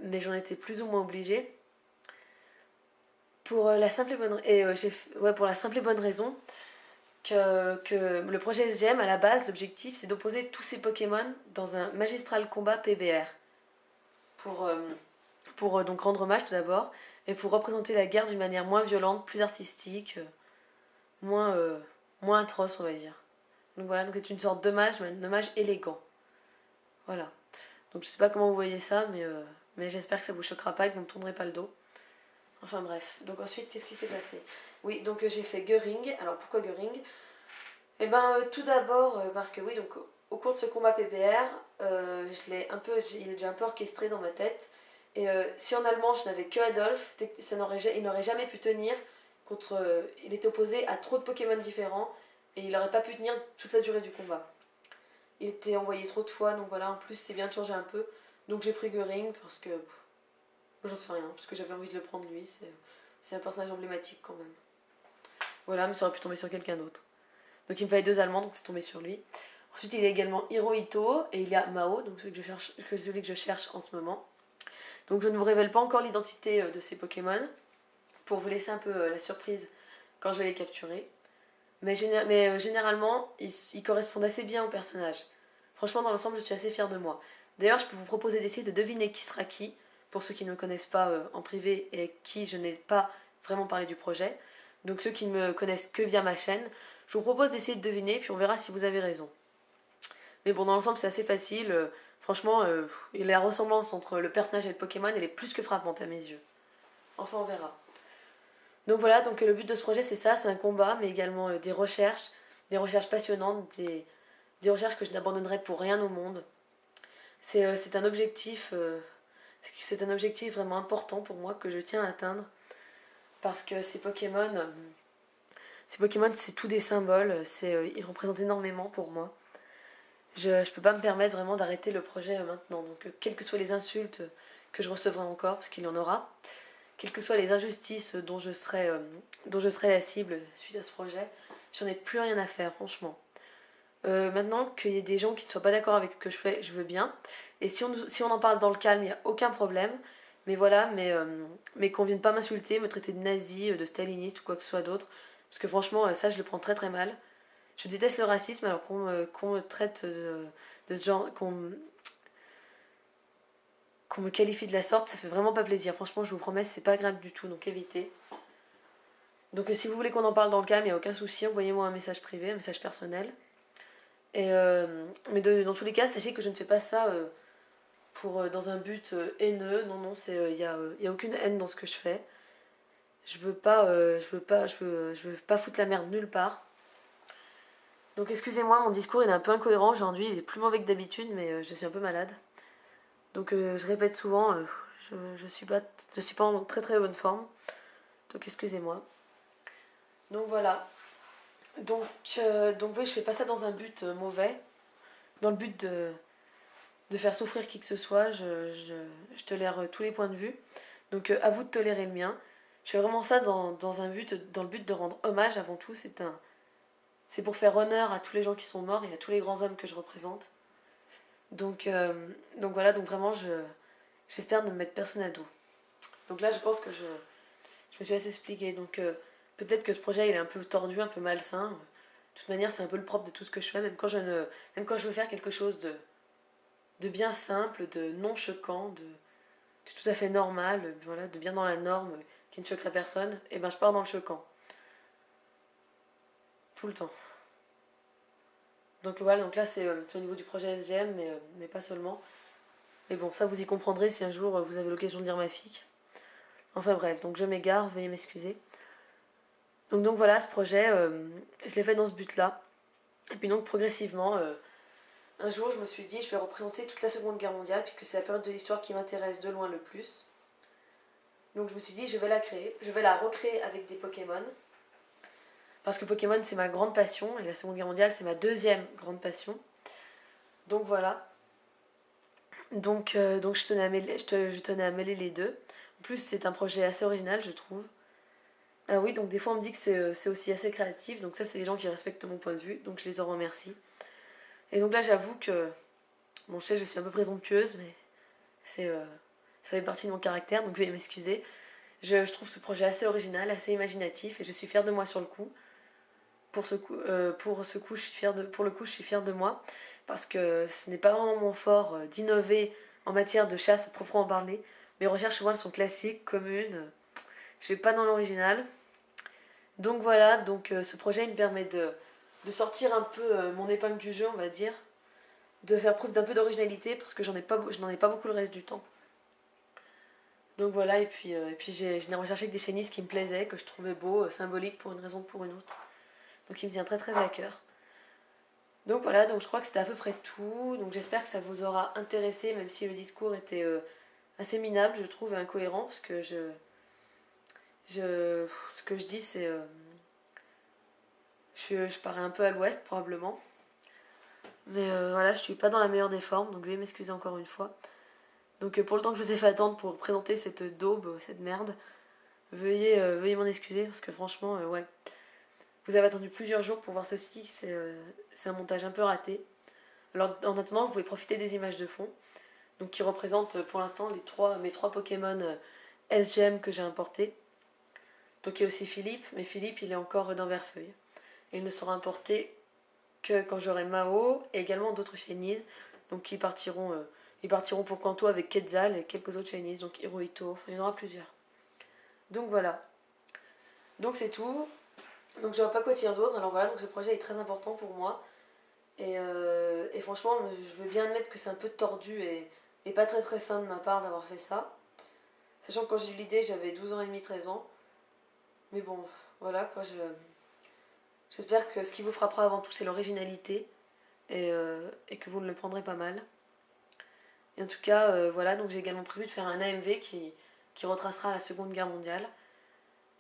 mais j'en étais plus ou moins obligée. Pour la simple et bonne, et, ouais, pour la simple et bonne raison que le projet SGM, à la base, l'objectif c'est d'opposer tous ces Pokémon dans un magistral combat PBR. Pour, donc rendre hommage tout d'abord, et pour représenter la guerre d'une manière moins violente, plus artistique, moins, moins atroce on va dire. Donc voilà, donc c'est une sorte d'hommage, mais un hommage élégant. Voilà. Donc je sais pas comment vous voyez ça, mais j'espère que ça vous choquera pas et que vous me tournerez pas le dos. Enfin bref, donc ensuite qu'est-ce qui s'est passé? Oui, donc j'ai fait Göring. Alors pourquoi Göring? Eh ben tout d'abord parce que oui, donc au cours de ce combat PBR, il est déjà un peu orchestré dans ma tête. Et si en allemand je n'avais que Adolphe, il n'aurait jamais pu tenir contre. Il était opposé à trop de Pokémon différents et il n'aurait pas pu tenir toute la durée du combat. Il était envoyé trop de fois, donc voilà, en plus c'est bien de changer un peu. Donc j'ai pris Göring parce que. J'en sais rien, parce que j'avais envie de le prendre lui, c'est un personnage emblématique quand même. Voilà, mais ça aurait pu tomber sur quelqu'un d'autre. Donc il me fallait deux Allemands, donc c'est tombé sur lui. Ensuite il y a également Hirohito et il y a Mao, donc celui que je cherche en ce moment. Donc je ne vous révèle pas encore l'identité de ces Pokémon, pour vous laisser un peu la surprise quand je vais les capturer. Mais généralement, ils correspondent assez bien au personnage. Franchement, dans l'ensemble, je suis assez fière de moi. D'ailleurs, je peux vous proposer d'essayer de deviner qui sera qui, pour ceux qui ne me connaissent pas en privé et qui je n'ai pas vraiment parlé du projet. Donc ceux qui ne me connaissent que via ma chaîne, je vous propose d'essayer de deviner, puis on verra si vous avez raison. Mais bon, dans l'ensemble, c'est assez facile. Franchement, la ressemblance entre le personnage et le Pokémon, elle est plus que frappante à mes yeux. Enfin, on verra. Donc voilà, donc le but de ce projet, c'est ça, c'est un combat, mais également des recherches passionnantes, des recherches que je n'abandonnerai pour rien au monde. C'est un objectif, c'est un objectif vraiment important pour moi que je tiens à atteindre, parce que ces Pokémon, c'est tout des symboles, ils représentent énormément pour moi. Je peux pas me permettre vraiment d'arrêter le projet maintenant. Donc, quelles que soient les insultes que je recevrai encore, parce qu'il y en aura, quelles que soient les injustices dont je serai la cible suite à ce projet, j'en ai plus rien à faire, franchement. Maintenant qu'il y ait des gens qui ne soient pas d'accord avec ce que je fais, je veux bien. Et si on en parle dans le calme, il n'y a aucun problème. Mais voilà, mais qu'on vienne pas m'insulter, me traiter de nazi, de staliniste ou quoi que ce soit d'autre. Parce que franchement, ça, je le prends très très mal. Je déteste le racisme, alors qu'on me traite de ce genre, qu'on me qualifie de la sorte, ça fait vraiment pas plaisir. Franchement, je vous promets, c'est pas agréable du tout, donc évitez. Donc si vous voulez qu'on en parle dans le calme, il n'y a aucun souci, envoyez-moi un message privé, un message personnel. Mais dans tous les cas, sachez que je ne fais pas ça dans un but haineux. Non, non, y a aucune haine dans ce que je fais. Je veux pas foutre la merde nulle part. Donc excusez-moi, mon discours il est un peu incohérent aujourd'hui, il est plus mauvais que d'habitude, mais je suis un peu malade. Donc je répète souvent, je suis pas en très très bonne forme. Donc excusez-moi. Donc voilà. Donc oui, je fais pas ça dans un but mauvais. Dans le but de faire souffrir qui que ce soit, je tolère tous les points de vue. Donc à vous de tolérer le mien. Je fais vraiment ça dans le but de rendre hommage avant tout. C'est pour faire honneur à tous les gens qui sont morts et à tous les grands hommes que je représente. Donc voilà, donc vraiment j'espère ne me mettre personne à dos. Donc là je pense que je me suis assez expliquée. Donc peut-être que ce projet il est un peu tordu, un peu malsain. De toute manière c'est un peu le propre de tout ce que je fais, même quand je veux faire quelque chose de bien simple, de non choquant, de tout à fait normal, voilà, de bien dans la norme, qui ne choquerait personne, et ben je pars dans le choquant. Tout le temps. Donc voilà, donc là c'est au niveau du projet SGM, mais pas seulement. Mais bon, ça vous y comprendrez si un jour vous avez l'occasion de lire ma fic. Enfin bref, donc je m'égare, veuillez m'excuser. Donc voilà, ce projet, je l'ai fait dans ce but-là. Et puis donc progressivement, un jour je me suis dit, je vais représenter toute la Seconde Guerre mondiale, puisque c'est la période de l'histoire qui m'intéresse de loin le plus. Donc je me suis dit, je vais la créer, je vais la recréer avec des Pokémon. Parce que Pokémon c'est ma grande passion, et la Seconde Guerre mondiale c'est ma deuxième grande passion. Donc voilà. Donc je tenais à mêler les deux. En plus c'est un projet assez original je trouve. Ah oui, donc des fois on me dit que c'est aussi assez créatif, donc ça c'est les gens qui respectent mon point de vue, donc je les en remercie. Et donc là j'avoue que, bon je sais je suis un peu présomptueuse, mais c'est ça fait partie de mon caractère, donc veuillez m'excuser. Je trouve ce projet assez original, assez imaginatif, et je suis fière de moi sur le coup. Pour le coup, je suis fière de moi, parce que ce n'est pas vraiment mon fort d'innover en matière de chasse à proprement parler. Mes recherches souvent elles sont classiques, communes, je vais pas dans l'original. Donc voilà, ce projet il me permet de sortir un peu mon épingle du jeu, on va dire, de faire preuve d'un peu d'originalité, parce que je n'en ai pas beaucoup le reste du temps. Donc voilà, et puis je n'ai recherché que des chaînisses qui me plaisaient, que je trouvais beaux, symboliques pour une raison ou pour une autre. Donc il me tient très très à cœur. Donc voilà, donc je crois que c'était à peu près tout. Donc j'espère que ça vous aura intéressé, même si le discours était assez minable, je trouve, et incohérent, parce que ce que je dis, c'est... je parais un peu à l'ouest, probablement. Mais voilà, je suis pas dans la meilleure des formes, donc veuillez m'excuser encore une fois. Donc pour le temps que je vous ai fait attendre pour présenter cette daube, cette merde, veuillez m'en excuser, parce que franchement, ouais. Vous avez attendu plusieurs jours pour voir ceci, c'est un montage un peu raté. Alors en attendant, vous pouvez profiter des images de fond, donc qui représentent pour l'instant mes trois Pokémon SGM que j'ai importés. Donc il y a aussi Philippe, mais Philippe il est encore dans Verfeuille. Et il ne sera importé que quand j'aurai Mao et également d'autres Shinies, donc ils partiront pour Kanto avec Quetzal et quelques autres Shinies, donc Hirohito, enfin il y en aura plusieurs. Donc voilà. Donc c'est tout. Donc je ne vois pas quoi dire d'autre. Alors voilà, donc ce projet est très important pour moi. Et franchement, je veux bien admettre que c'est un peu tordu et pas très très sain de ma part d'avoir fait ça. Sachant que quand j'ai eu l'idée, j'avais 12 ans et demi, 13 ans. Mais bon, voilà quoi, j'espère que ce qui vous frappera avant tout, c'est l'originalité et que vous ne le prendrez pas mal. Et en tout cas, voilà, donc j'ai également prévu de faire un AMV qui retracera la Seconde Guerre mondiale.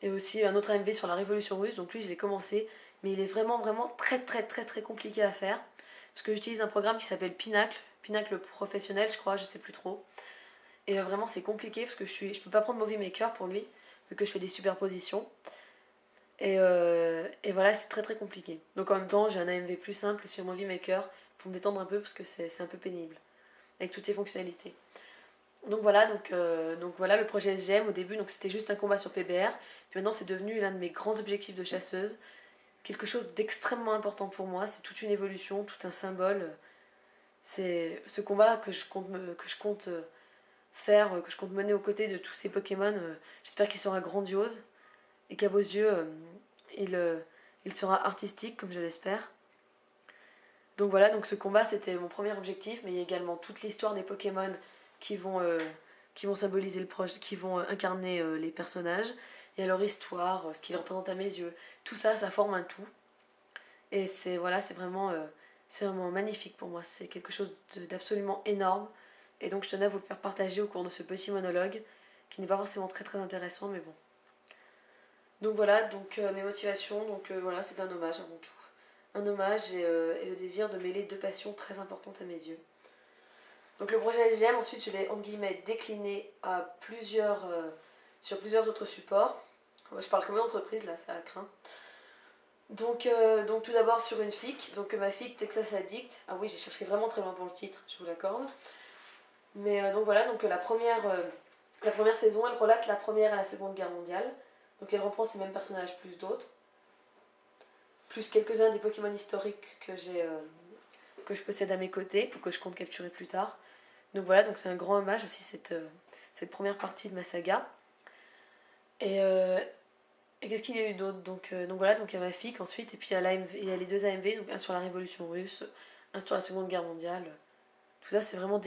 Et aussi un autre AMV sur la Révolution russe, donc lui je l'ai commencé, mais il est vraiment vraiment très très très très compliqué à faire. Parce que j'utilise un programme qui s'appelle Pinacle professionnel, je crois, je sais plus trop. Et vraiment c'est compliqué parce que je peux pas prendre Movie Maker pour lui, vu que je fais des superpositions. Et voilà, c'est très très compliqué. Donc en même temps, j'ai un AMV plus simple sur Movie Maker pour me détendre un peu parce que c'est un peu pénible, avec toutes ses fonctionnalités. Donc voilà le projet SGM au début, donc c'était juste un combat sur PBR. Puis maintenant c'est devenu l'un de mes grands objectifs de chasseuse. Quelque chose d'extrêmement important pour moi, c'est toute une évolution, tout un symbole. C'est ce combat que je compte faire, que je compte mener aux côtés de tous ces Pokémon. J'espère qu'il sera grandiose et qu'à vos yeux, il, euh, il sera artistique comme je l'espère. Donc voilà, donc ce combat c'était mon premier objectif, mais il y a également toute l'histoire des Pokémon qui vont, euh, qui vont symboliser le projet, qui vont incarner les personnages. Il y a leur histoire, ce qu'ils représentent à mes yeux. Tout ça, ça forme un tout. Et c'est vraiment magnifique pour moi. C'est quelque chose d'absolument énorme. Et donc je tenais à vous le faire partager au cours de ce petit monologue, qui n'est pas forcément très très intéressant, mais bon. Donc voilà, mes motivations, voilà, c'est un hommage avant tout. Un hommage et le désir de mêler deux passions très importantes à mes yeux. Donc le projet SGM, ensuite je l'ai entre guillemets décliné à sur plusieurs autres supports. Je parle comme une entreprise là, ça craint. Donc tout d'abord sur une FIC, donc ma FIC Texas Addict. Ah oui, j'ai cherché vraiment très loin pour le titre, je vous l'accorde. Mais donc voilà, la première saison, elle relate la Première et la Seconde Guerre mondiale. Donc elle reprend ces mêmes personnages plus d'autres. Plus quelques-uns des Pokémon historiques que je possède à mes côtés, ou que je compte capturer plus tard. Donc voilà, donc c'est un grand hommage aussi cette première partie de ma saga. Et, euh, et qu'est-ce qu'il y a eu d'autre donc voilà, donc il y a ma FIC ensuite, et puis il y a les deux AMV, donc un sur la Révolution russe, un sur la Seconde Guerre mondiale. Tout ça, c'est vraiment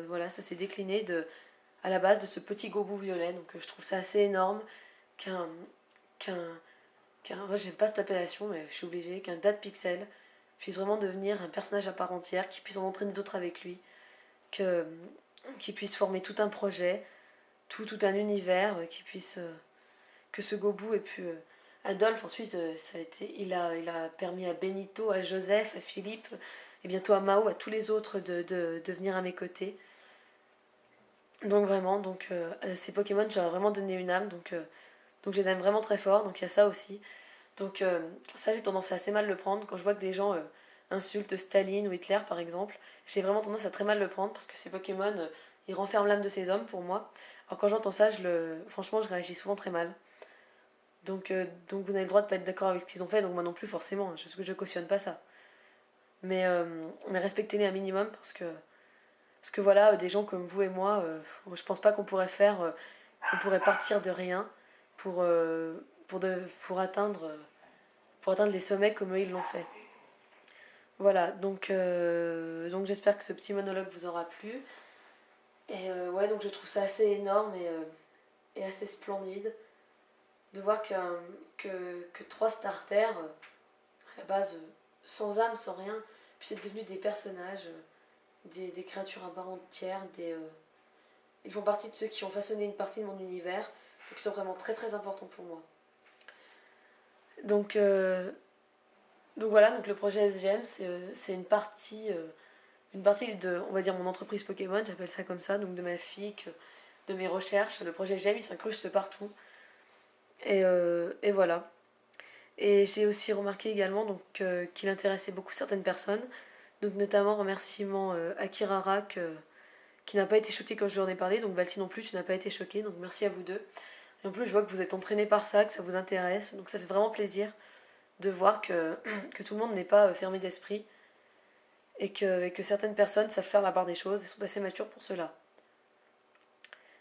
voilà, ça s'est décliné à la base de ce petit gobou violet. Donc je trouve ça assez énorme qu'un. qu'un. Moi, j'aime pas cette appellation, mais je suis obligée, qu'un date pixel puisse vraiment devenir un personnage à part entière, qui puisse en entraîner d'autres avec lui, que, qui puisse former tout un projet, tout un univers, que ce Gobu ait pu. Adolphe, ensuite, il a permis à Benito, à Joseph, à Philippe, et bientôt à Mao, à tous les autres de venir à mes côtés. Donc vraiment, ces Pokémon, j'aurais vraiment donné une âme, donc je les aime vraiment très fort, donc il y a ça aussi. Ça, j'ai tendance à assez mal le prendre quand je vois que des gens insultent Staline ou Hitler par exemple. J'ai vraiment tendance à très mal le prendre parce que ces Pokémon, il renferme l'âme de ces hommes pour moi. Alors quand j'entends ça, franchement, je réagis souvent très mal. Donc vous avez le droit de pas être d'accord avec ce qu'ils ont fait, donc moi non plus forcément, je cautionne pas ça. Mais respectez-les un minimum parce que voilà, des gens comme vous et moi, je pense pas qu'on pourrait qu'on pourrait partir de rien pour, pour atteindre les sommets comme eux ils l'ont fait. Voilà, donc j'espère que ce petit monologue vous aura plu. Et ouais, donc je trouve ça assez énorme et assez splendide de voir que trois starters, à la base, sans âme, sans rien, puis c'est devenu des personnages, des créatures à part entière, ils font partie de ceux qui ont façonné une partie de mon univers, donc ils sont vraiment très très importants pour moi. Donc, euh, donc voilà, donc le projet SGM, c'est une partie de, on va dire, mon entreprise Pokémon, j'appelle ça comme ça, donc de ma FIC, de mes recherches. Le projet SGM, il s'incruste partout. Et voilà. Et j'ai aussi remarqué également qu'il intéressait beaucoup certaines personnes. Donc notamment remerciement à Kirara qui n'a pas été choquée quand je lui en ai parlé. Donc Balti non plus, tu n'as pas été choquée. Donc merci à vous deux. Et en plus, je vois que vous êtes entraînés par ça, que ça vous intéresse. Donc ça fait vraiment plaisir de voir que tout le monde n'est pas fermé d'esprit et que certaines personnes savent faire la part des choses et sont assez matures pour cela.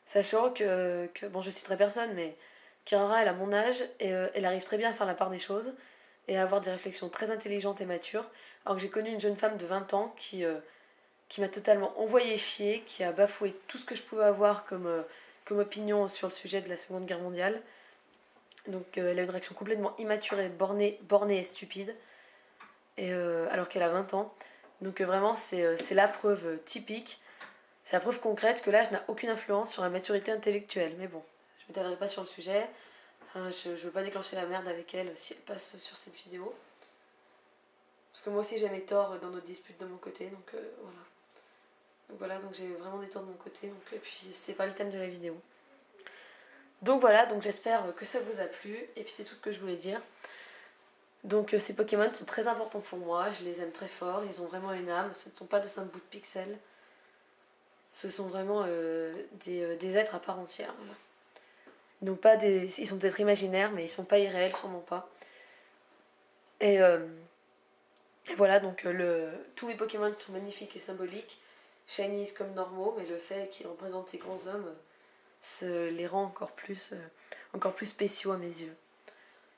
Sachant bon, je citerai personne, mais Kirara, elle a mon âge et elle arrive très bien à faire la part des choses et à avoir des réflexions très intelligentes et matures. Alors que j'ai connu une jeune femme de 20 ans qui m'a totalement envoyé chier, qui a bafoué tout ce que je pouvais avoir comme opinion sur le sujet de la Seconde Guerre mondiale. Donc elle a une réaction complètement immature et bornée et stupide, alors qu'elle a 20 ans. Donc vraiment, c'est la preuve typique, c'est la preuve concrète que l'âge n'a aucune influence sur la maturité intellectuelle. Mais bon, je ne m'étalerai pas sur le sujet. Je ne veux pas déclencher la merde avec elle si elle passe sur cette vidéo. Parce que moi aussi j'ai mes torts dans notre dispute de mon côté, donc voilà. Donc voilà, donc j'ai vraiment des torts de mon côté, donc, et puis c'est pas le thème de la vidéo. Donc voilà, donc j'espère que ça vous a plu, et puis c'est tout ce que je voulais dire. Donc ces Pokémon sont très importants pour moi, je les aime très fort, ils ont vraiment une âme, ce ne sont pas de simples bouts de pixels, ce sont vraiment des êtres à part entière. Voilà. Donc ils sont peut-être imaginaires, mais ils sont pas irréels, sûrement pas. Et, et voilà, donc tous mes Pokémon sont magnifiques et symboliques, shinies comme normaux, mais le fait qu'ils représentent ces grands hommes les rend encore plus spéciaux à mes yeux.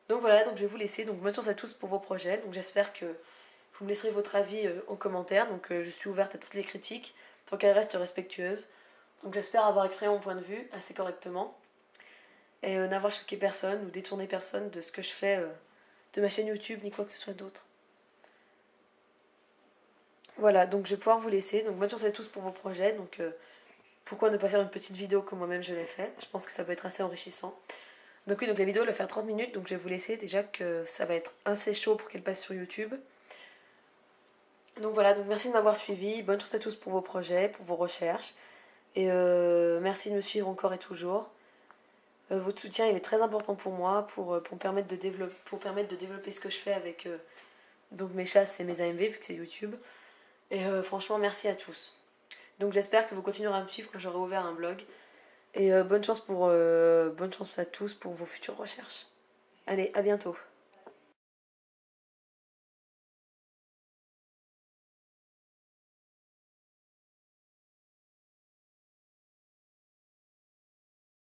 Donc voilà, donc je vais vous laisser. Donc bonne chance à tous pour vos projets. Donc j'espère que vous me laisserez votre avis en commentaire. Donc je suis ouverte à toutes les critiques, tant qu'elles restent respectueuses. Donc j'espère avoir exprimé mon point de vue assez correctement et n'avoir choqué personne ou détourné personne de ce que je fais de ma chaîne YouTube ni quoi que ce soit d'autre. Voilà, donc je vais pouvoir vous laisser. Donc bonne chance à tous pour vos projets. Donc pourquoi ne pas faire une petite vidéo comme moi-même je l'ai fait. Je pense que ça peut être assez enrichissant. Donc oui, donc la vidéo elle va faire 30 minutes, donc je vais vous laisser déjà que ça va être assez chaud pour qu'elle passe sur YouTube. Donc voilà, donc merci de m'avoir suivi, bonne chance à tous pour vos projets, pour vos recherches, et merci de me suivre encore et toujours. Votre soutien il est très important pour moi, pour permettre de développer ce que je fais avec donc mes chasses et mes AMV, vu que c'est YouTube. Et franchement, merci à tous. Donc j'espère que vous continuerez à me suivre quand j'aurai ouvert un blog. Et bonne chance à tous pour vos futures recherches. Allez, à bientôt.